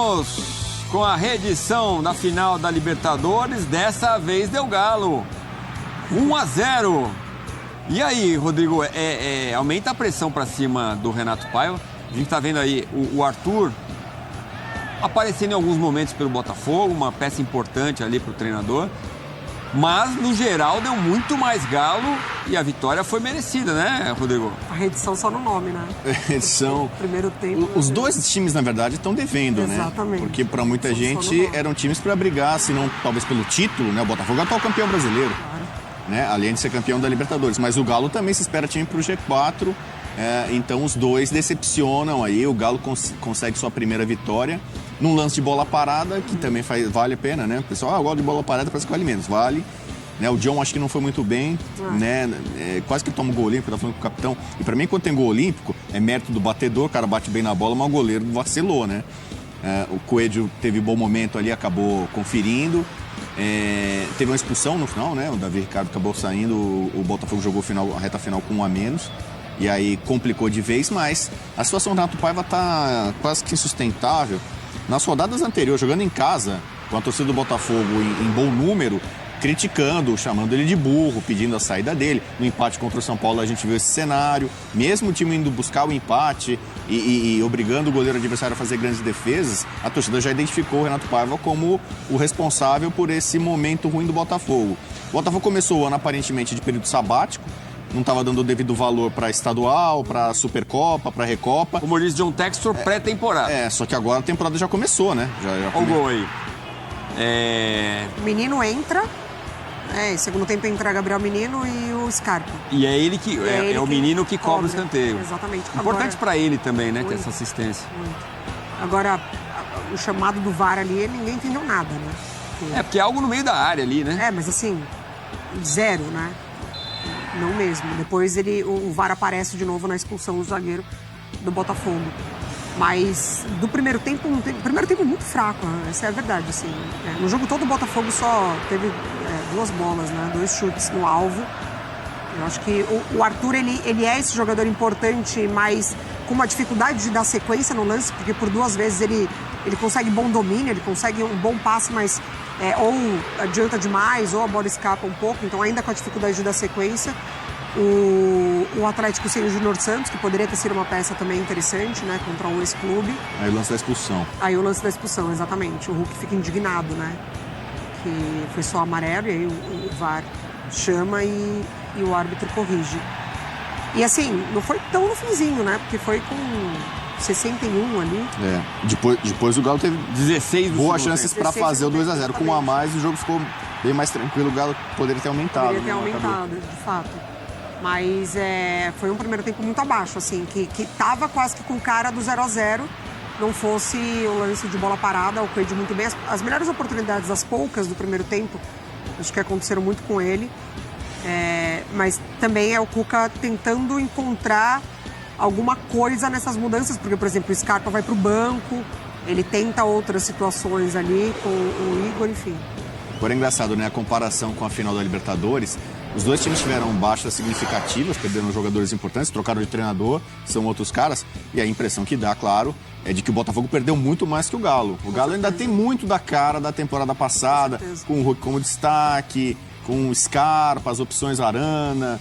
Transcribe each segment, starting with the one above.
Voltamos com a reedição da final da Libertadores. Dessa vez deu Galo. 1-0. E aí, Rodrigo, aumenta a pressão para cima do Renato Paiva. A gente tá vendo aí o Arthur aparecendo em alguns momentos pelo Botafogo, uma peça importante ali pro treinador. Mas, no geral, deu muito mais Galo e a vitória foi merecida, né, Rodrigo? A reedição só no nome, né? Reedição. Primeiro tempo. Os dois times, na verdade, estão devendo, né? Exatamente. Porque para muita gente eram times para brigar, se não talvez pelo título, né? O Botafogo é o atual campeão brasileiro, Claro. né? Além de ser campeão da Libertadores. Mas o Galo também se espera time pro G4. Então os dois decepcionam aí. O Galo consegue sua primeira vitória num lance de bola parada, que também vale a pena, né? O pessoal, gosta de bola parada, parece que vale menos. Vale. Né? O John acho que não foi muito bem, né? Quase que toma um gol olímpico, tá falando com o capitão. E pra mim, quando tem gol olímpico, é mérito do batedor, o cara bate bem na bola, mas o goleiro vacilou, né? O Coelho teve bom momento ali, acabou conferindo. Teve uma expulsão no final, né? O Davi Ricardo acabou saindo, o Botafogo jogou a reta final com 1 a menos. E aí complicou de vez, mas a situação do Renato Paiva tá quase que insustentável. Nas rodadas anteriores, jogando em casa, com a torcida do Botafogo em bom número, criticando, chamando ele de burro, pedindo a saída dele. No empate contra o São Paulo a gente viu esse cenário. Mesmo o time indo buscar o empate e obrigando o goleiro adversário a fazer grandes defesas, a torcida já identificou o Renato Paiva como o responsável por esse momento ruim do Botafogo. O Botafogo começou o ano aparentemente de período sabático, não estava dando o devido valor para estadual, para Supercopa, para Recopa. Como diz John Textor, pré-temporada. Só que agora a temporada já começou, né? Olha o gol aí. O Menino entra, segundo tempo entra Gabriel Menino e o Scarpa. E é ele que o menino que cobra o escanteio. Exatamente. Importante para ele também, né? Ter essa assistência. Muito. Agora, o chamado do VAR ali, ninguém entendeu nada, né? Porque é algo no meio da área ali, né? Mas assim, zero, né? Não mesmo. Depois o VAR aparece de novo na expulsão do zagueiro do Botafogo. Mas do primeiro tempo muito fraco, né? Essa é a verdade, assim. No jogo todo o Botafogo só teve 2 bolas, né? 2 chutes no alvo. Eu acho que o Arthur, ele é esse jogador importante, mas com uma dificuldade de dar sequência no lance, porque por 2 vezes ele consegue bom domínio, ele consegue um bom passe, mas ou adianta demais, ou a bola escapa um pouco, então ainda com a dificuldade de dar sequência. O Atlético sem o Júnior Santos, que poderia ter sido uma peça também interessante, né, contra o ex-clube. Aí o lance da expulsão. Aí o lance da expulsão, exatamente. O Hulk fica indignado, né, que foi só amarelo, e aí o VAR chama e o árbitro corrige. E assim, não foi tão no finzinho, né, porque foi com 61 ali. Depois o Galo teve 16 boas chances para fazer o 2-0. Com 1 a mais, o jogo ficou bem mais tranquilo. O Galo poderia ter aumentado. Poderia ter aumentado, de fato. Mas foi um primeiro tempo muito abaixo, assim, que tava quase que com cara do 0-0. Não fosse o lance de bola parada, o Coelho muito bem. As melhores oportunidades, as poucas do primeiro tempo, acho que aconteceram muito com ele. Mas também é o Cuca tentando encontrar alguma coisa nessas mudanças, porque, por exemplo, o Scarpa vai para o banco, ele tenta outras situações ali com o Igor, enfim. Agora é engraçado, né? A comparação com a final da Libertadores, os dois times tiveram baixas significativas, perderam jogadores importantes, trocaram de treinador, são outros caras, e a impressão que dá, claro, é de que o Botafogo perdeu muito mais que o Galo. O Galo ainda tem muito da cara da temporada passada, com o Hulk como destaque, com o Scarpa, as opções Arana,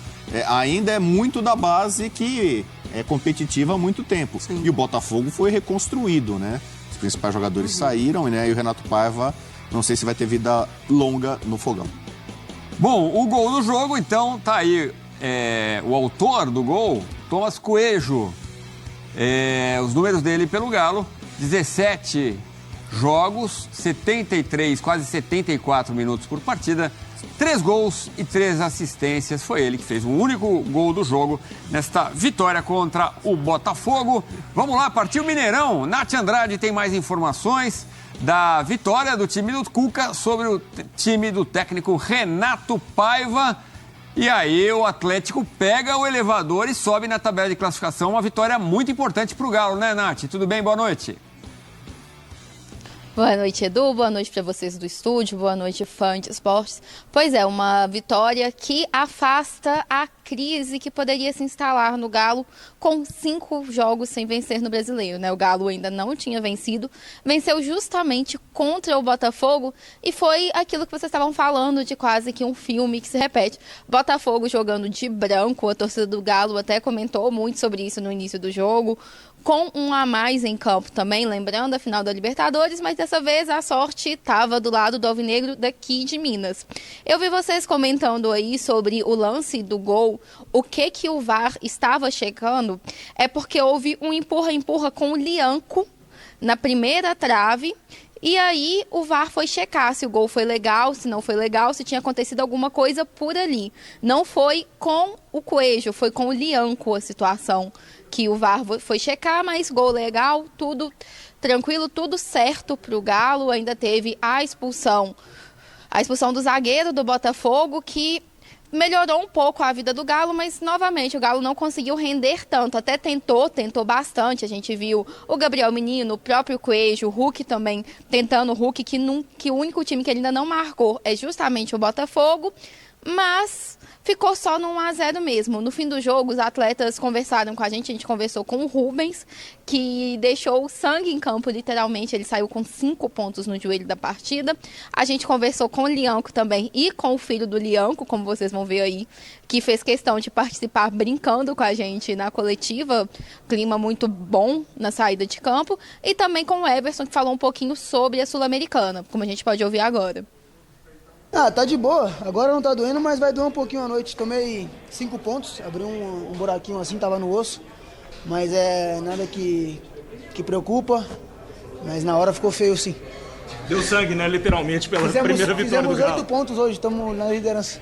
ainda é muito da base que é competitiva há muito tempo. Sim. E o Botafogo foi reconstruído, né? Os principais jogadores saíram, né? E o Renato Paiva, não sei se vai ter vida longa no fogão. Bom, o gol do jogo, então, tá aí. O autor do gol, Thomas Coelho. Os números dele pelo Galo, 17 jogos, 73, quase 74 minutos por partida, 3 gols e 3 assistências. Foi ele que fez o único gol do jogo nesta vitória contra o Botafogo. Vamos lá, partiu o Mineirão. Nath Andrade tem mais informações da vitória do time do Cuca sobre o time do técnico Renato Paiva. E aí o Atlético pega o elevador e sobe na tabela de classificação. Uma vitória muito importante para o Galo, né, Nath? Tudo bem? Boa noite. Boa noite, Edu. Boa noite para vocês do estúdio. Boa noite, fã de esportes. Pois é, uma vitória que afasta a crise que poderia se instalar no Galo com 5 jogos sem vencer no Brasileiro, né? O Galo ainda não tinha vencido, venceu justamente contra o Botafogo e foi aquilo que vocês estavam falando de quase que um filme que se repete. Botafogo jogando de branco, a torcida do Galo até comentou muito sobre isso no início do jogo, com um a mais em campo também, lembrando a final da Libertadores, mas dessa vez a sorte estava do lado do alvinegro daqui de Minas. Eu vi vocês comentando aí sobre o lance do gol, o que o VAR estava checando, é porque houve um empurra-empurra com o Lianco na primeira trave, e aí o VAR foi checar se o gol foi legal, se não foi legal, se tinha acontecido alguma coisa por ali. Não foi com o Coelho, foi com o Lianco a situação que o VAR foi checar, mas gol legal, tudo tranquilo, tudo certo para o Galo. Ainda teve a expulsão do zagueiro do Botafogo, que melhorou um pouco a vida do Galo, mas novamente o Galo não conseguiu render tanto, até tentou bastante. A gente viu o Gabriel Menino, o próprio Coelho, o Hulk também tentando. O Hulk, que o único time que ele ainda não marcou é justamente o Botafogo, mas ficou só no 1-0 mesmo. No fim do jogo, os atletas conversaram com a gente conversou com o Rubens, que deixou o sangue em campo, literalmente. Ele saiu com 5 pontos no joelho da partida. A gente conversou com o Lianco também e com o filho do Lianco, como vocês vão ver aí, que fez questão de participar brincando com a gente na coletiva. Clima muito bom na saída de campo. E também com o Everson, que falou um pouquinho sobre a Sul-Americana, como a gente pode ouvir agora. Tá de boa. Agora não tá doendo, mas vai doer um pouquinho à noite. Tomei 5 pontos, abri um buraquinho assim, tava no osso. Mas é nada que preocupa, mas na hora ficou feio sim. Deu sangue, né? Literalmente, pela primeira vitória do Galo. Fizemos 8 pontos hoje, estamos na liderança.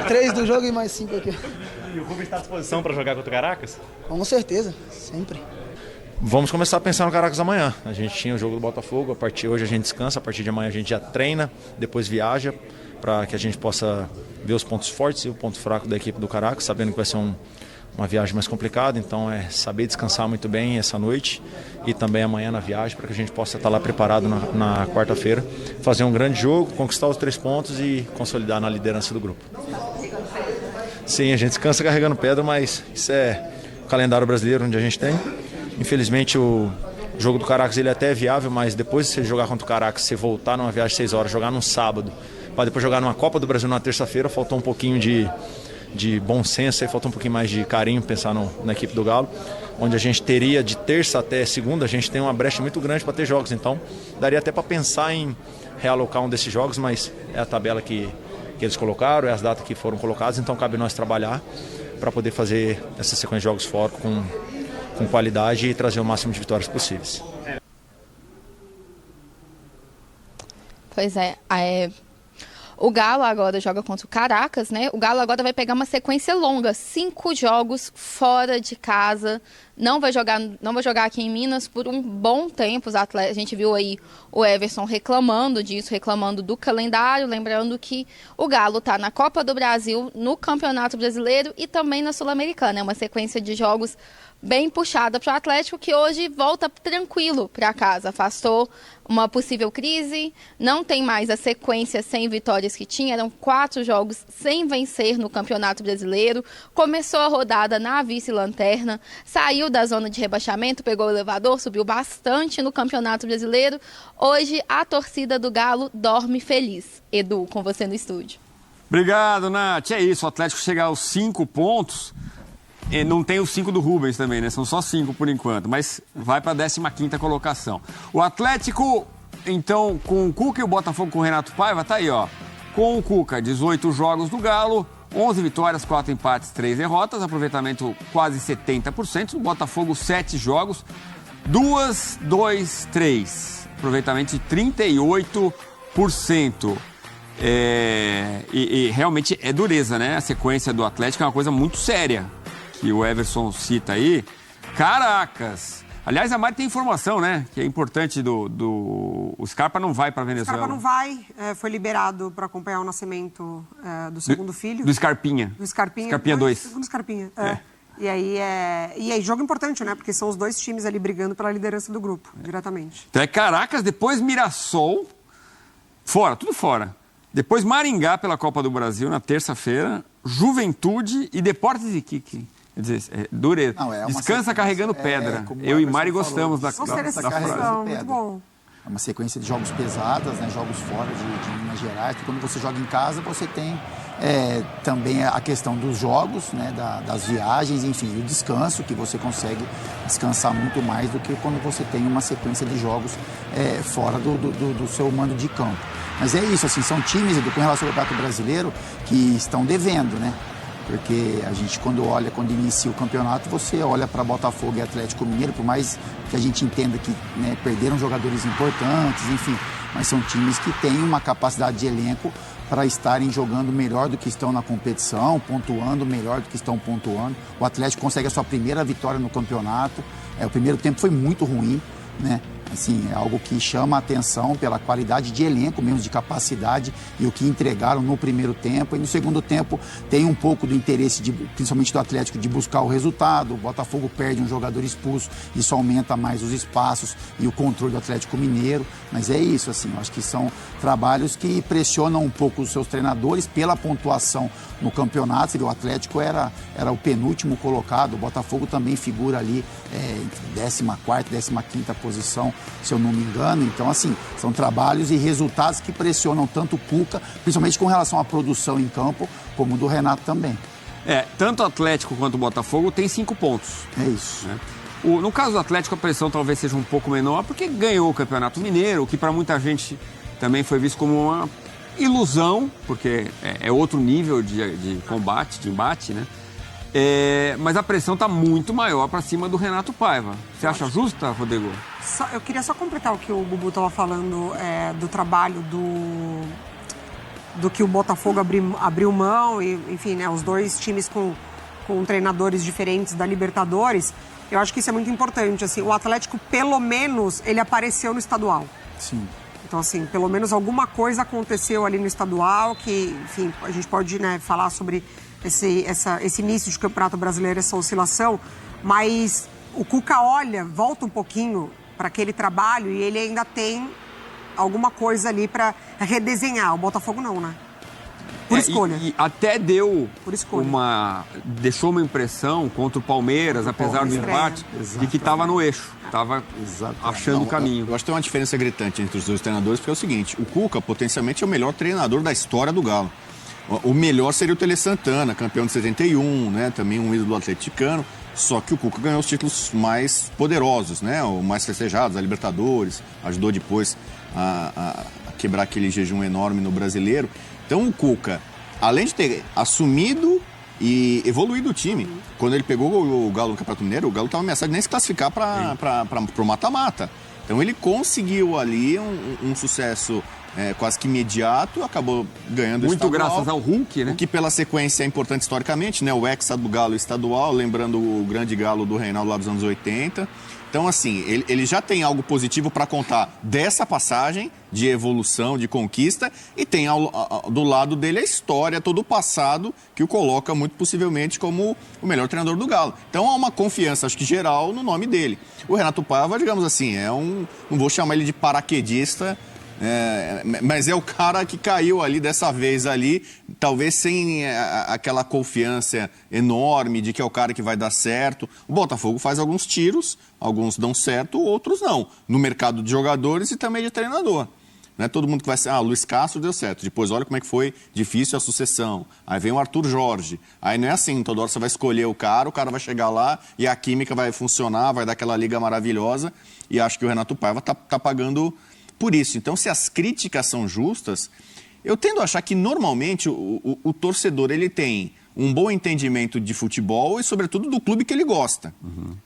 3 do jogo e mais 5 aqui. E o Rubens está à disposição para jogar contra o Caracas? Com certeza, sempre. Vamos começar a pensar no Caracas amanhã. A gente tinha o jogo do Botafogo, a partir de hoje a gente descansa, a partir de amanhã a gente já treina, depois viaja, para que a gente possa ver os pontos fortes e o ponto fraco da equipe do Caracas, sabendo que vai ser uma viagem mais complicada. Então é saber descansar muito bem essa noite e também amanhã na viagem, para que a gente possa estar lá preparado na quarta-feira, fazer um grande jogo, conquistar os 3 pontos e consolidar na liderança do grupo. Sim, a gente descansa carregando pedra, mas isso é o calendário brasileiro onde a gente tem. Infelizmente o jogo do Caracas ele é até viável, mas depois de você jogar contra o Caracas, você voltar numa viagem de 6 horas, jogar num sábado, para depois jogar numa Copa do Brasil na terça-feira, faltou um pouquinho de bom senso, faltou um pouquinho mais de carinho pensar na equipe do Galo, onde a gente teria de terça até segunda, a gente tem uma brecha muito grande para ter jogos, então daria até para pensar em realocar um desses jogos, mas é a tabela que eles colocaram, é as datas que foram colocadas, então cabe nós trabalhar para poder fazer essa sequência de jogos fora com qualidade e trazer o máximo de vitórias possíveis. Pois é, o Galo agora joga contra o Caracas, né? O Galo agora vai pegar uma sequência longa, 5 jogos fora de casa. Não vai jogar aqui em Minas por um bom tempo. Os atletas, a gente viu aí o Everson reclamando disso, reclamando do calendário, lembrando que o Galo está na Copa do Brasil, no Campeonato Brasileiro e também na Sul-Americana. É uma sequência de jogos bem puxada para o Atlético, que hoje volta tranquilo para casa. Afastou uma possível crise, não tem mais a sequência sem vitórias que tinha, eram 4 jogos sem vencer no Campeonato Brasileiro, começou a rodada na vice-lanterna, saiu da zona de rebaixamento, pegou o elevador, subiu bastante no Campeonato Brasileiro. Hoje a torcida do Galo dorme feliz. Edu, com você no estúdio. Obrigado, Nath. É isso, o Atlético chega aos 5 pontos. E não tem os 5 do Rubens também, né? São só 5 por enquanto, mas vai para a 15ª colocação. O Atlético, então, com o Cuca e o Botafogo com o Renato Paiva, tá aí, ó. Com o Cuca, 18 jogos do Galo, 11 vitórias, 4 empates, 3 derrotas, aproveitamento quase 70%. O Botafogo, 7 jogos, 2, 2, 3. Aproveitamento de 38%. E realmente é dureza, né? A sequência do Atlético é uma coisa muito séria, que o Everson cita aí. Caracas! Aliás, a Mari tem informação, né? Que é importante o Scarpa não vai para a Venezuela. O Scarpa não vai, foi liberado para acompanhar o nascimento do segundo filho. Do Scarpinha. Do Scarpinha. Scarpinha 2. Segundo Scarpinha, E aí jogo importante, né? Porque são os dois times ali brigando pela liderança do grupo, diretamente. Então é Caracas, depois Mirassol, fora, tudo fora. Depois Maringá pela Copa do Brasil na terça-feira, Juventude e Deportes Iquique. Quer dizer, dureza. Descansa carregando pedra. Eu e Mari gostamos da Gostei dessa frase. muito bom. É uma sequência de jogos pesadas, né? Jogos fora de Minas Gerais. Quando você joga em casa, você tem também a questão dos jogos, né? Das viagens, enfim, e o descanso, que você consegue descansar muito mais do que quando você tem uma sequência de jogos fora do seu mando de campo. Mas é isso, assim, são times, com relação ao Campeonato Brasileiro, que estão devendo, né? Porque a gente, quando inicia o campeonato, você olha para Botafogo e Atlético Mineiro, por mais que a gente entenda que, né, perderam jogadores importantes, enfim, mas são times que têm uma capacidade de elenco para estarem jogando melhor do que estão na competição, pontuando melhor do que estão pontuando. O Atlético consegue a sua primeira vitória no campeonato. O primeiro tempo foi muito ruim, né? Assim, é algo que chama a atenção pela qualidade de elenco, mesmo de capacidade, e o que entregaram no primeiro tempo. E no segundo tempo tem um pouco do interesse, principalmente do Atlético, de buscar o resultado. O Botafogo perde um jogador expulso, isso aumenta mais os espaços e o controle do Atlético Mineiro. Mas é isso, assim, eu acho que são trabalhos que pressionam um pouco os seus treinadores pela pontuação no campeonato. Você viu, o Atlético era o penúltimo colocado, o Botafogo também figura ali entre 14ª e 15ª posição, se eu não me engano. Então, assim, são trabalhos e resultados que pressionam tanto o Cuca, principalmente com relação à produção em campo, como o do Renato também. Tanto o Atlético quanto o Botafogo tem 5 pontos. É isso. Né? No caso do Atlético, a pressão talvez seja um pouco menor, porque ganhou o Campeonato Mineiro, o que para muita gente também foi visto como uma ilusão, porque é outro nível de combate, de embate, né? Mas a pressão está muito maior para cima do Renato Paiva. Você acha justa, Rodrigo? Eu queria só completar o que o Bubu estava falando do trabalho do que o Botafogo abriu mão, e, enfim, né, os dois times com treinadores diferentes da Libertadores. Eu acho que isso é muito importante. Assim, o Atlético, pelo menos, ele apareceu no estadual. Sim. Então, assim, pelo menos alguma coisa aconteceu ali no estadual que, enfim, a gente pode, né, falar sobre esse início de Campeonato Brasileiro, essa oscilação, mas o Cuca volta um pouquinho para aquele trabalho e ele ainda tem alguma coisa ali para redesenhar. O Botafogo não, né? Por escolha. E até deu por escolha. Deixou uma impressão contra o Palmeiras, apesar do empate, de que estava no eixo, estava achando o caminho. Eu acho que tem uma diferença gritante entre os dois treinadores, porque é o seguinte, o Cuca potencialmente é o melhor treinador da história do Galo. O melhor seria o Tele Santana, campeão de 71, né? Também um ídolo atleticano. Só que o Cuca ganhou os títulos mais poderosos, né? Os mais festejados, a Libertadores, ajudou depois a quebrar aquele jejum enorme no Brasileiro. Então o Cuca, além de ter assumido e evoluído o time, quando ele pegou o Galo no Campeonato Mineiro, o Galo estava ameaçado de nem se classificar para o mata-mata. Então ele conseguiu ali um sucesso quase que imediato, acabou ganhando o muito estadual. Graças ao Hulk, né? O que pela sequência é importante historicamente, né? O hexa do Galo estadual, lembrando o grande Galo do Reinaldo lá dos anos 80. Então, assim, ele já tem algo positivo para contar dessa passagem de evolução, de conquista, e tem do lado dele a história, todo o passado, que o coloca muito possivelmente como o melhor treinador do Galo. Então, há uma confiança, acho que geral, no nome dele. O Renato Paiva, digamos assim, não vou chamar ele de paraquedista, mas é o cara que caiu ali dessa vez ali, talvez sem aquela confiança enorme de que é o cara que vai dar certo. O Botafogo faz alguns tiros, alguns dão certo, outros não, no mercado de jogadores e também de treinador. Não é todo mundo que vai ser, Luiz Castro deu certo, depois olha como é que foi difícil a sucessão, aí vem o Arthur Jorge, aí não é assim, toda hora você vai escolher o cara vai chegar lá e a química vai funcionar, vai dar aquela liga maravilhosa, e acho que o Renato Paiva tá pagando por isso. Então, se as críticas são justas, eu tendo a achar que normalmente o torcedor ele tem um bom entendimento de futebol e, sobretudo, do clube que ele gosta.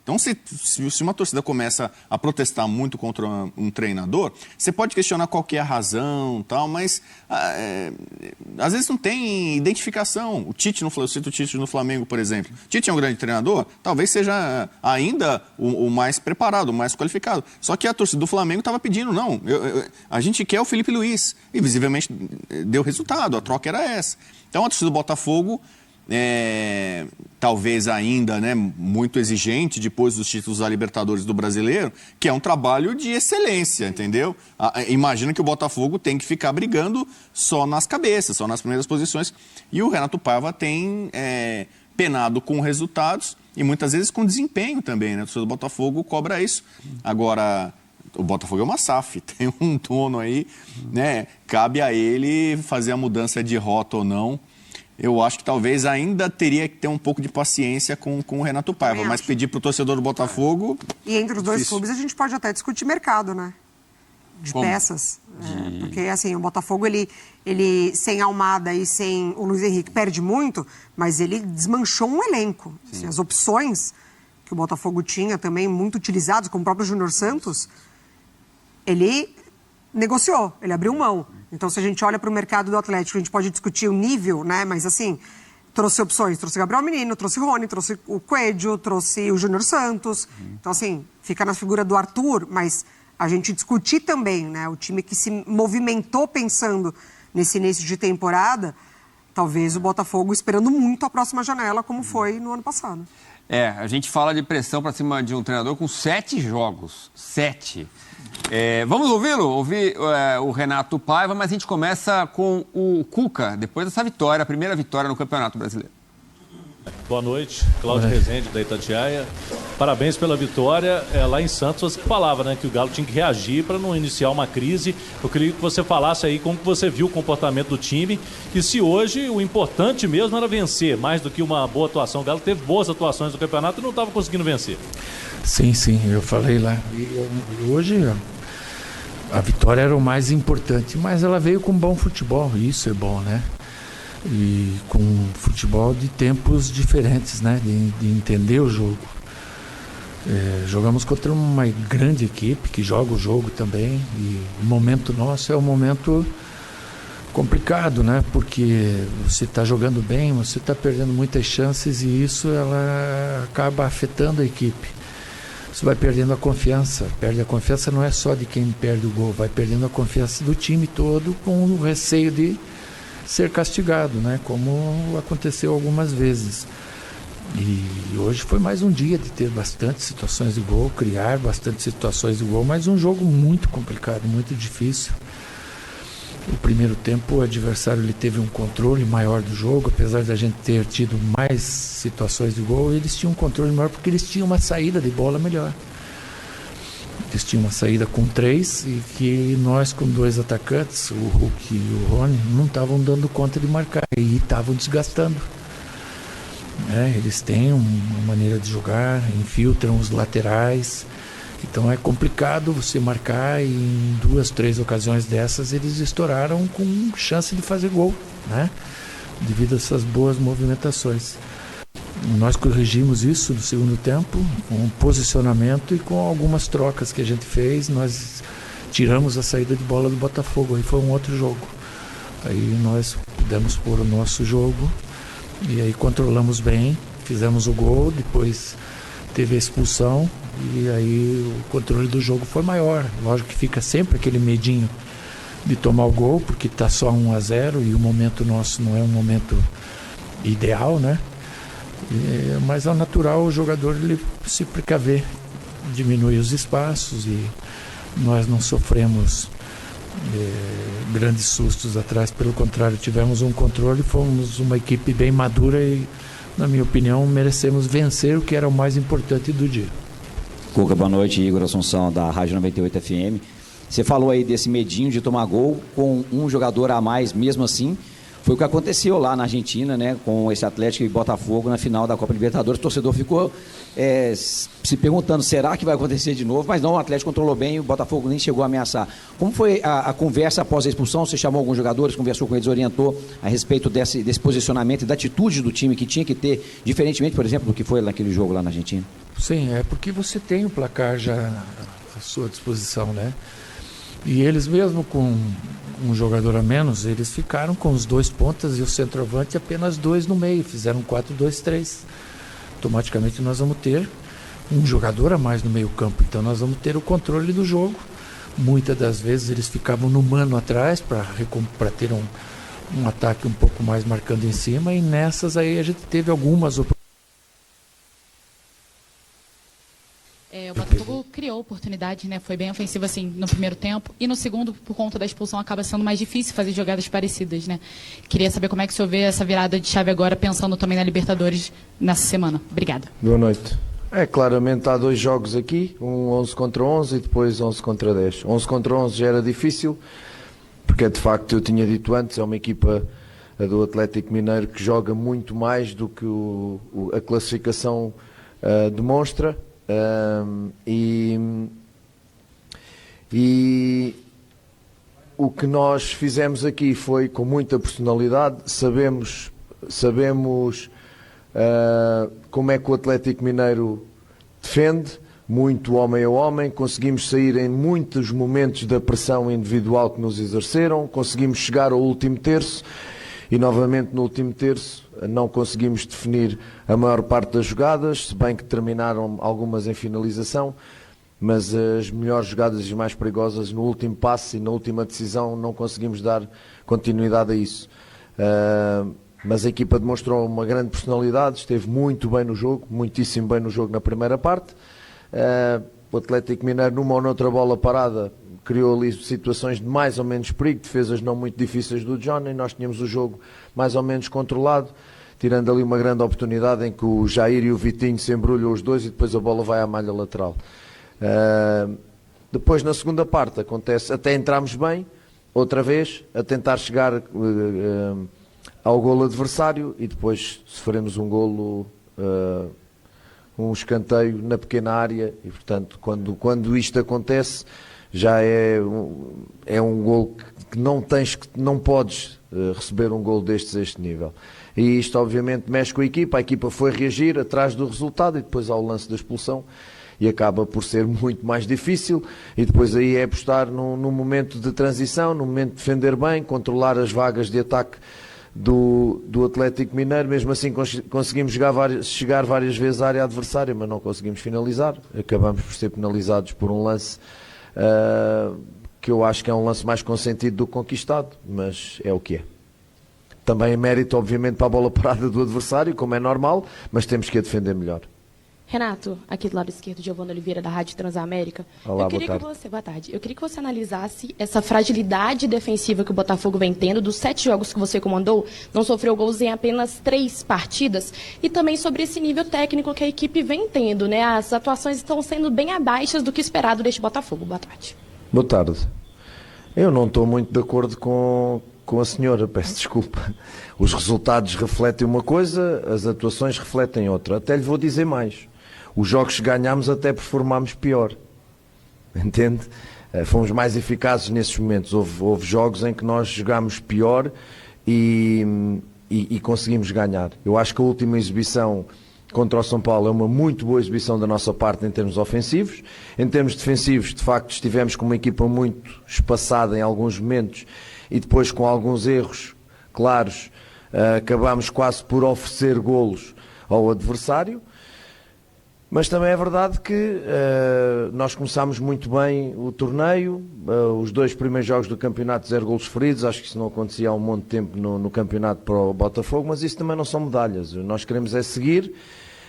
Então, se uma torcida começa a protestar muito contra um treinador, você pode questionar qual que é a razão, tal, mas às vezes não tem identificação. O Tite, eu cito o Tite no Flamengo, por exemplo. O Tite é um grande treinador, talvez seja ainda o mais preparado, o mais qualificado. Só que a torcida do Flamengo estava pedindo, não, a gente quer o Felipe Luiz. E, visivelmente, deu resultado, a troca era essa. Então, a torcida do Botafogo talvez ainda, né, muito exigente depois dos títulos da Libertadores do Brasileiro, que é um trabalho de excelência, entendeu? Imagina que o Botafogo tem que ficar brigando só nas cabeças, só nas primeiras posições. E o Renato Paiva tem penado com resultados e muitas vezes com desempenho também, né? O torcedor do Botafogo cobra isso. Agora, o Botafogo é uma SAF, tem um dono aí, né? Cabe a ele fazer a mudança de rota ou não. Eu acho que talvez ainda teria que ter um pouco de paciência com o Renato Paiva, mas pedir para o torcedor do Botafogo... E entre os dois clubes a gente pode até discutir mercado, né? De peças. Porque, assim, o Botafogo, ele sem Almada e sem o Luiz Henrique perde muito, mas ele desmanchou um elenco. Assim, as opções que o Botafogo tinha também, muito utilizadas, como o próprio Júnior Santos, ele negociou, ele abriu mão. Então, se a gente olha para o mercado do Atlético, a gente pode discutir o nível, né? Mas, assim, trouxe opções. Trouxe Gabriel Menino, trouxe Rony, trouxe o Coelho, trouxe o Júnior Santos. Então, assim, fica na figura do Arthur, mas a gente discutir também, né? O time que se movimentou pensando nesse início de temporada, talvez o Botafogo esperando muito a próxima janela, como foi no ano passado. A gente fala de pressão para cima de um treinador com 7 jogos. 7. Vamos ouvir o Renato Paiva, mas a gente começa com o Cuca, depois dessa vitória, a primeira vitória no Campeonato Brasileiro. Boa noite, Cláudio Rezende, da Itatiaia. Parabéns pela vitória. Lá em Santos você falava, né, que o Galo tinha que reagir para não iniciar uma crise. Eu queria que você falasse aí como que você viu o comportamento do time e se hoje o importante mesmo era vencer, mais do que uma boa atuação. O Galo teve boas atuações no campeonato e não estava conseguindo vencer. Sim, eu falei lá. E hoje a vitória era o mais importante, mas ela veio com bom futebol, e isso é bom, né? E com futebol de tempos diferentes, né? De entender o jogo. Jogamos contra uma grande equipe que joga o jogo também, e o momento nosso é um momento complicado, né? Porque você está jogando bem, você está perdendo muitas chances e isso ela acaba afetando a equipe. Você vai perdendo a confiança. Perde a confiança não é só de quem perde o gol, vai perdendo a confiança do time todo com o receio de ser castigado, né? Como aconteceu algumas vezes. E hoje foi mais um dia de ter bastante situações de gol, criar bastante situações de gol, mas um jogo muito complicado, muito difícil. O primeiro tempo o adversário ele teve um controle maior do jogo, apesar da gente ter tido mais situações de gol, eles tinham um controle maior porque eles tinham uma saída de bola melhor. Eles tinham uma saída com 3 e que nós com 2 atacantes, o Hulk e o Rony, não estavam dando conta de marcar e estavam desgastando. Eles têm uma maneira de jogar, infiltram os laterais. Então é complicado você marcar e em 2, 3 ocasiões dessas eles estouraram com chance de fazer gol, né? Devido a essas boas movimentações. Nós corrigimos isso no segundo tempo, com um posicionamento e com algumas trocas que a gente fez. Nós tiramos a saída de bola do Botafogo, aí foi um outro jogo. Aí nós pudemos pôr o nosso jogo e aí controlamos bem, fizemos o gol, depois teve a expulsão. E aí o controle do jogo foi maior. Lógico que fica sempre aquele medinho de tomar o gol, porque está só 1-0 e o momento nosso não é um momento ideal, né? Mas ao natural o jogador ele se precaver, diminui os espaços e nós não sofremos grandes sustos atrás. Pelo contrário, tivemos um controle, fomos uma equipe bem madura e, na minha opinião, merecemos vencer, o que era o mais importante do dia. Cuca, boa noite, Igor Assunção da Rádio 98 FM. Você falou aí desse medinho de tomar gol com um jogador a mais, mesmo assim, foi o que aconteceu lá na Argentina, né, com esse Atlético e Botafogo na final da Copa Libertadores. O torcedor ficou se perguntando, será que vai acontecer de novo? Mas não, o Atlético controlou bem e o Botafogo nem chegou a ameaçar. Como foi a conversa após a expulsão? Você chamou alguns jogadores, conversou com eles, orientou a respeito desse posicionamento e da atitude do time que tinha que ter, diferentemente, por exemplo, do que foi naquele jogo lá na Argentina? Sim, é porque você tem o placar já à sua disposição, né? E eles mesmo com um jogador a menos, eles ficaram com os 2 pontas e o centroavante apenas 2 no meio, fizeram 4-2-3. Automaticamente nós vamos ter um jogador a mais no meio campo, então nós vamos ter o controle do jogo. Muitas das vezes eles ficavam no mano atrás para ter um ataque um pouco mais marcando em cima, e nessas aí a gente teve algumas oportunidades. O Botafogo criou oportunidades, né? Foi bem ofensivo assim no primeiro tempo, e no segundo, por conta da expulsão, acaba sendo mais difícil fazer jogadas parecidas, né? Queria saber como é que o senhor vê essa virada de chave agora, pensando também na Libertadores nessa semana. Obrigada. Boa noite. Claramente há 2 jogos aqui, um 11 contra 11 e depois 11 contra 10. 11 contra 11 já era difícil, porque de facto eu tinha dito antes, é uma equipa do Atlético Mineiro que joga muito mais do que a classificação demonstra. E o que nós fizemos aqui foi com muita personalidade. Sabemos como é que o Atlético Mineiro defende, muito homem a homem. Conseguimos sair em muitos momentos da pressão individual que nos exerceram, conseguimos chegar ao último terço e novamente no último terço não conseguimos definir a maior parte das jogadas, se bem que terminaram algumas em finalização, mas as melhores jogadas e as mais perigosas no último passe e na última decisão não conseguimos dar continuidade a isso. Mas a equipa demonstrou uma grande personalidade, esteve muito bem no jogo, muitíssimo bem no jogo na primeira parte. O Atlético Mineiro, numa ou noutra bola parada, criou ali situações de mais ou menos perigo, defesas não muito difíceis do Johnny, nós tínhamos o jogo mais ou menos controlado, tirando ali uma grande oportunidade em que o Jair e o Vitinho se embrulham os dois e depois a bola vai à malha lateral. Depois na segunda parte acontece, até entramos bem, outra vez, a tentar chegar ao golo adversário e depois sofremos um golo, um escanteio na pequena área e portanto quando isto acontece já é um golo que não podes receber um golo destes a este nível. E isto obviamente mexe com a equipa foi reagir atrás do resultado e depois ao lance da expulsão e acaba por ser muito mais difícil e depois aí é apostar num momento de transição, num momento de defender bem, controlar as vagas de ataque do Atlético Mineiro. Mesmo assim conseguimos chegar várias vezes à área adversária, mas não conseguimos finalizar, acabamos por ser penalizados por um lance que eu acho que é um lance mais consentido do que conquistado, mas é o que é. Também é mérito, obviamente, para a bola parada do adversário, como é normal, mas temos que a defender melhor. Renato, aqui do lado esquerdo, Giovana Oliveira, da Rádio Transamérica. Olá, boa tarde. Boa tarde. Eu queria que você analisasse essa fragilidade defensiva que o Botafogo vem tendo. Dos 7 jogos que você comandou, não sofreu gols em apenas 3 partidas. E também sobre esse nível técnico que a equipe vem tendo, né? As atuações estão sendo bem abaixo do que esperado deste Botafogo. Boa tarde. Boa tarde. Eu não estou muito de acordo com a senhora, peço desculpa. Os resultados refletem uma coisa, as atuações refletem outra. Até lhe vou dizer mais. Os jogos que ganhámos até performámos pior, entende? Fomos mais eficazes nesses momentos. Houve jogos em que nós jogámos pior e conseguimos ganhar. Eu acho que a última exibição contra o São Paulo é uma muito boa exibição da nossa parte em termos ofensivos. Em termos defensivos, de facto, estivemos com uma equipa muito espaçada em alguns momentos e depois com alguns erros claros acabámos quase por oferecer golos ao adversário. Mas também é verdade que nós começámos muito bem o torneio, os 2 primeiros jogos do campeonato 0 golos feridos, acho que isso não acontecia há um monte de tempo no campeonato para o Botafogo, mas isso também não são medalhas, nós queremos é seguir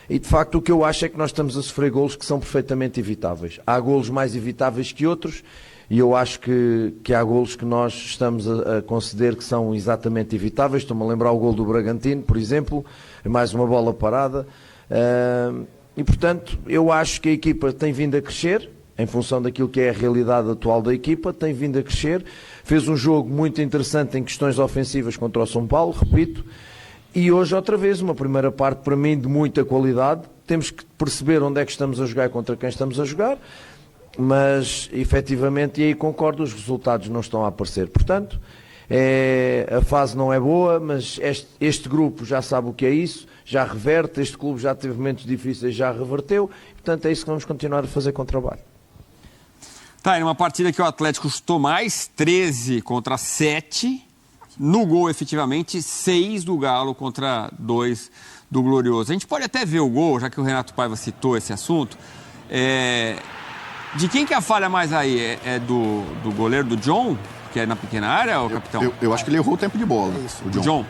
e de facto o que eu acho é que nós estamos a sofrer golos que são perfeitamente evitáveis. Há golos mais evitáveis que outros e eu acho que há golos que nós estamos a conceder que são exatamente evitáveis. Estou-me a lembrar o golo do Bragantino, por exemplo, mais uma bola parada. E, portanto, eu acho que a equipa tem vindo a crescer, em função daquilo que é a realidade atual da equipa, tem vindo a crescer. Fez um jogo muito interessante em questões ofensivas contra o São Paulo, repito, e hoje outra vez uma primeira parte para mim de muita qualidade. Temos que perceber onde é que estamos a jogar e contra quem estamos a jogar, mas efetivamente, e aí concordo, os resultados não estão a aparecer. Portanto, a fase não é boa, mas este grupo já sabe o que é isso, já reverte, este clube já teve momentos difíceis, já reverteu, portanto é isso que vamos continuar a fazer com o trabalho. Tá, em uma partida que o Atlético chutou mais, 13 contra 7, no gol efetivamente 6 do Galo contra 2 do Glorioso. A gente pode até ver o gol, já que o Renato Paiva citou esse assunto, de quem que é a falha mais aí? É do goleiro do John? que é na pequena área, ô capitão? Eu acho que ele errou o tempo de bola, o John.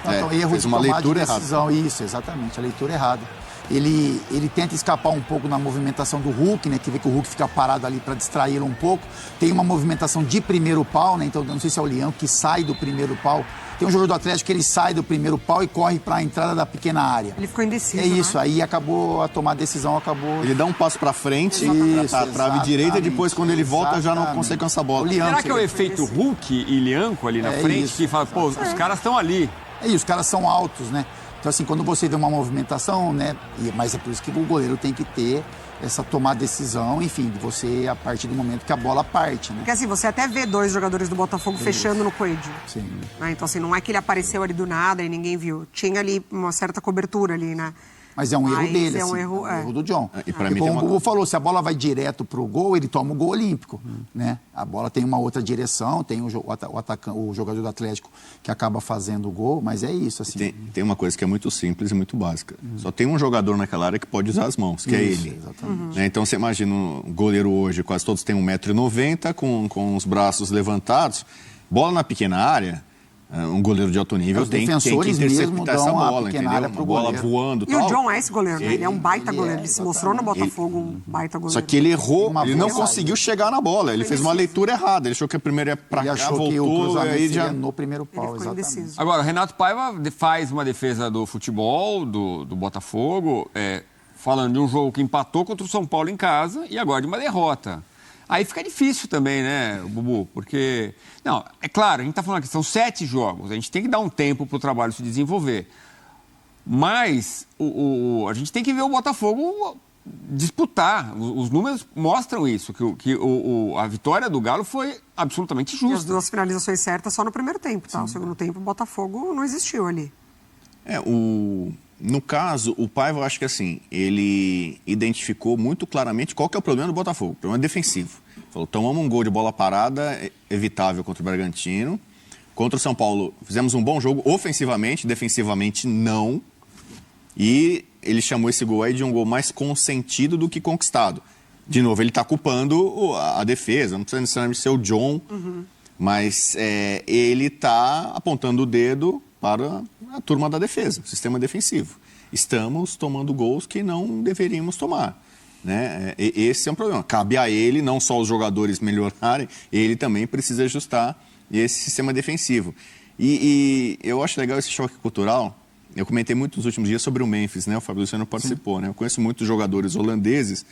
Então, erro fez de uma tomada leitura de decisão. Isso, exatamente, a leitura errada. Ele tenta escapar um pouco na movimentação do Hulk, né? Que vê que o Hulk fica parado ali para distraí-lo um pouco. Tem uma movimentação de primeiro pau, né? Então, não sei se é o Leão que sai do primeiro pau. Tem um jogador do Atlético que ele sai do primeiro pau e corre para a entrada da pequena área. Ele ficou indeciso, É isso, né? aí acabou a tomar a decisão, acabou... Ele dá um passo para frente, para a trave direita, e depois, quando ele volta, já não consegue alcançar a bola. Será que é o efeito Hulk e Lianco ali na frente que fala, pô, os caras estão ali? Os caras são altos, né? Então, assim, quando você vê uma movimentação, né? Mas é por isso que o goleiro tem que ter essa tomar decisão, enfim, de você, a partir do momento que a bola parte, né? Porque assim, você até vê 2 jogadores do Botafogo fechando no Coelho. Sim. Né? Então, assim, não é que ele apareceu ali do nada e ninguém viu. Tinha ali uma certa cobertura ali, né? Mas é um erro dele, um erro do John. E pra Porque mim como o Gugu falou, se a bola vai direto pro gol, ele toma o gol olímpico, né? A bola tem uma outra direção, tem o jogador do Atlético que acaba fazendo o gol, mas é isso, assim. Tem uma coisa que é muito simples e muito básica. Só tem um jogador naquela área que pode usar as mãos, que é ele. Exatamente. Então, você imagina um goleiro hoje, quase todos têm 1,90 m, com os braços levantados. Bola na pequena área... Um goleiro de alto nível tem que interceptar essa bola, entendeu? Uma bola voando e tal. E o John é esse goleiro, né? Ele é um baita goleiro. Ele se mostrou no Botafogo um baita goleiro. Só que ele errou, ele não conseguiu chegar na bola. Ele fez uma leitura errada. Ele achou que a primeira ia pra cá, voltou, que o cruzamento aí já... no primeiro pau, exatamente. Agora, o Renato Paiva faz uma defesa do futebol, do Botafogo, falando de um jogo que empatou contra o São Paulo em casa e agora de uma derrota. Aí fica difícil também, né, Bubu? Porque, não, é claro, a gente está falando aqui, são 7 jogos, a gente tem que dar um tempo para o trabalho se desenvolver. Mas a gente tem que ver o Botafogo disputar. Os números mostram isso, que a vitória do Galo foi absolutamente justa. E as 2 finalizações certas só no primeiro tempo, tá? O segundo tempo o Botafogo não existiu ali. No caso, o Paiva, eu acho que assim, ele identificou muito claramente qual que é o problema do Botafogo. O problema é defensivo. Falou, tomamos um gol de bola parada, evitável contra o Bragantino. Contra o São Paulo, fizemos um bom jogo ofensivamente, defensivamente não. E ele chamou esse gol aí de um gol mais consentido do que conquistado. De novo, ele está culpando a defesa, não precisa necessariamente ser o John, mas ele está apontando o dedo para a turma da defesa, o sistema defensivo. Estamos tomando gols que não deveríamos tomar, né? Esse é um problema. Cabe a ele, não só os jogadores melhorarem, ele também precisa ajustar esse sistema defensivo. E eu acho legal esse choque cultural. Eu comentei muito nos últimos dias sobre o Memphis, né? O Fábio Luciano participou, né? Eu conheço muitos jogadores holandeses,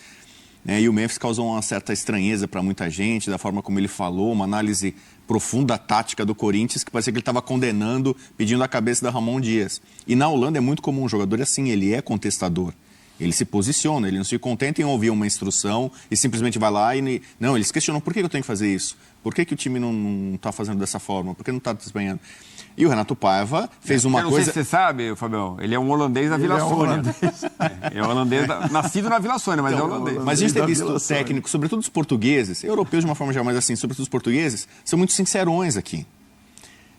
né? E o Memphis causou uma certa estranheza para muita gente, da forma como ele falou, uma análise profunda tática do Corinthians, que parecia que ele estava condenando, pedindo a cabeça da Ramon Dias. E na Holanda é muito comum um jogador assim, ele é contestador. Ele se posiciona, ele não se contenta em ouvir uma instrução e simplesmente vai lá e... Não, eles questionam, por que eu tenho que fazer isso? Por que o time não está fazendo dessa forma? Por que não está desempenhando? E o Renato Paiva fez uma coisa... Não sei se você sabe, Fabião, ele é um holandês da Vila Sônia. É um holandês, nascido na Vila Sônia, mas é holandês. Mas a gente tem visto técnicos, sobretudo os portugueses, europeus de uma forma geral, mas assim, sobretudo os portugueses, são muito sincerões aqui.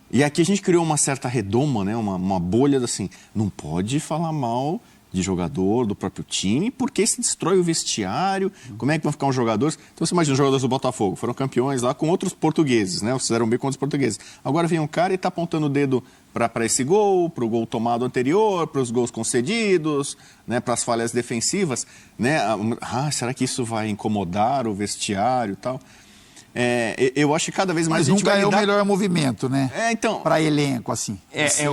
E aqui a gente criou uma certa redoma, né? Uma bolha assim, não pode falar mal de jogador, do próprio time, porque se destrói o vestiário, como é que vão ficar os jogadores? Então você imagina os jogadores do Botafogo, foram campeões lá com outros portugueses, né? Fizeram bem com outros portugueses. Agora vem um cara e está apontando o dedo para esse gol, para o gol tomado anterior, para os gols concedidos, né? Para as falhas defensivas, né? Será que isso vai incomodar o vestiário e tal? Eu acho que cada vez mais mas nunca é o melhor movimento, né? Então... Para elenco, assim.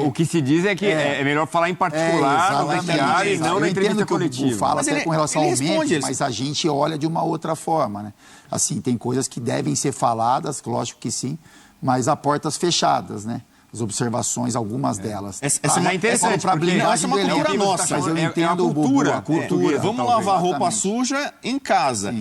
O que se diz é que é melhor falar em particular no vestiário e não na entrevista coletiva. Eu falo até com relação ao Memphis, mas a gente olha de uma outra forma, né? Assim, tem coisas que devem ser faladas, lógico que sim, mas a portas fechadas, né? As observações, algumas delas. Essa é interessante, essa é uma cultura nossa. Mas eu entendo a cultura. Vamos lavar roupa suja em casa.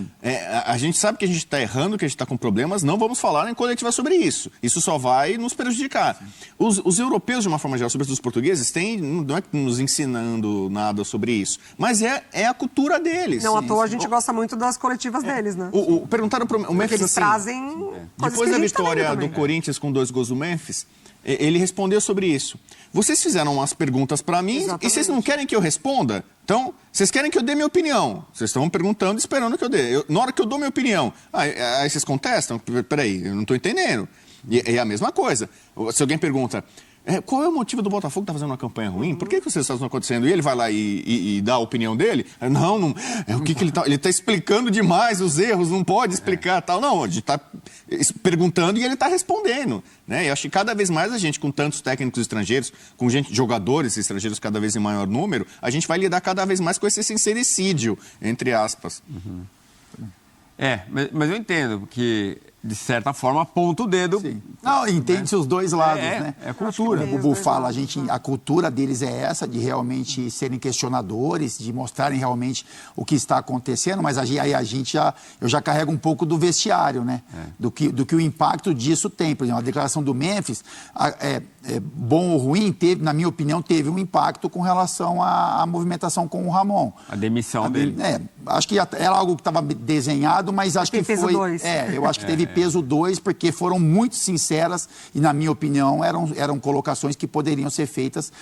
A gente sabe que a gente está errando, que a gente está com problemas, não vamos falar em coletiva sobre isso. Isso só vai nos prejudicar. Os europeus, de uma forma geral, sobretudo os portugueses, não é nos ensinando nada sobre isso, mas é a cultura deles. Não à toa a gente gosta muito das coletivas deles, né? Perguntaram para o Memphis eles assim, trazem depois da vitória do Corinthians com 2 gols do Memphis, ele respondeu sobre isso. Vocês fizeram umas perguntas para mim e vocês não querem que eu responda? Então, vocês querem que eu dê minha opinião. Vocês estão perguntando, esperando que eu dê. Na hora que eu dou minha opinião, aí vocês contestam? Peraí, eu não estou entendendo. E é a mesma coisa. Se alguém pergunta, qual é o motivo do Botafogo estar fazendo uma campanha ruim? Por que essas coisas estão acontecendo? E ele vai lá e dá a opinião dele? Não, o que ele está explicando demais os erros, não pode explicar tal. Não, a gente está perguntando e ele está respondendo. Né? Eu acho que cada vez mais a gente, com tantos técnicos estrangeiros, com jogadores estrangeiros cada vez em maior número, a gente vai lidar cada vez mais com esse sincericídio, entre aspas. Uhum. Mas eu entendo que, de certa forma, aponta o dedo. Sim. Não, entende-se os dois lados, né? É cultura. O Bubu fala, a cultura deles é essa, de realmente serem questionadores, de mostrarem realmente o que está acontecendo, mas aí eu já carrego um pouco do vestiário, né? Do que o impacto disso tem. Por exemplo, a declaração do Memphis, bom ou ruim, na minha opinião, teve um impacto com relação à movimentação com o Ramon. A demissão dele. Acho que era algo que estava desenhado, mas acho que foi... eu acho que teve peso 2, porque foram muito sinceras e, na minha opinião, eram colocações que poderiam ser feitas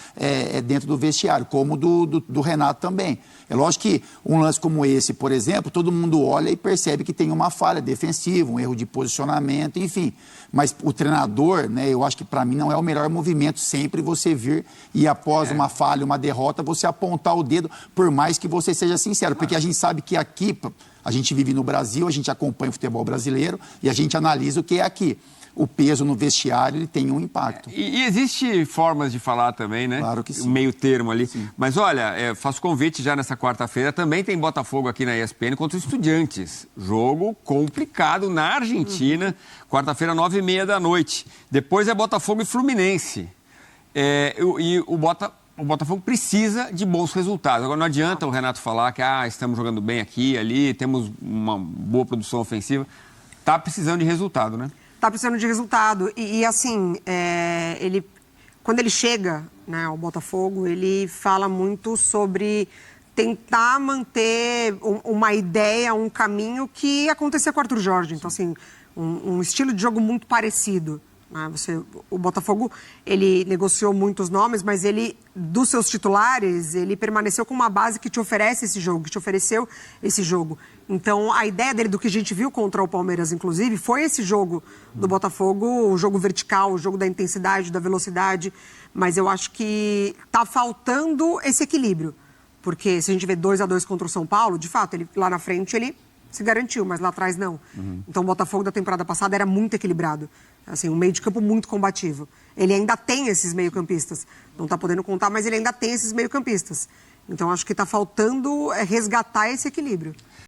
dentro do vestiário, como do Renato também. É lógico que um lance como esse, por exemplo, todo mundo olha e percebe que tem uma falha defensiva, um erro de posicionamento, enfim. Mas o treinador, né, eu acho que para mim não é o melhor movimento sempre você vir e após uma falha, uma derrota, você apontar o dedo, por mais que você seja sincero. Porque a gente sabe que aqui, a gente vive no Brasil, a gente acompanha o futebol brasileiro e a gente analisa o que é aqui. O peso no vestiário, ele tem um impacto. E existe formas de falar também, né? Claro que sim. Um meio termo ali. Sim. Mas olha, faço convite já nessa quarta-feira. Também tem Botafogo aqui na ESPN contra os Estudiantes. Jogo complicado na Argentina. Quarta-feira, 9h30 da noite. Depois é Botafogo e Fluminense. E o Botafogo precisa de bons resultados. Agora, não adianta o Renato falar que estamos jogando bem aqui, ali, temos uma boa produção ofensiva. Está precisando de resultado, né? Está precisando de resultado. E assim, quando ele chega, né, ao Botafogo, ele fala muito sobre tentar manter uma ideia, um caminho que acontecia com o Arthur Jorge. Então, assim, um estilo de jogo muito parecido. O Botafogo, ele negociou muitos nomes, mas dos seus titulares, ele permaneceu com uma base que te oferece esse jogo, que te ofereceu esse jogo. Então, a ideia dele, do que a gente viu contra o Palmeiras, inclusive, foi esse jogo do Botafogo, o jogo vertical, o jogo da intensidade, da velocidade, mas eu acho que tá faltando esse equilíbrio, porque se a gente vê 2-2 contra o São Paulo, de fato, lá na frente ele se garantiu, mas lá atrás não. Então o Botafogo da temporada passada era muito equilibrado. Assim, um meio de campo muito combativo. Ele ainda tem esses meio-campistas. Não está podendo contar, mas ele ainda tem esses meio-campistas. Então acho que está faltando resgatar esse equilíbrio.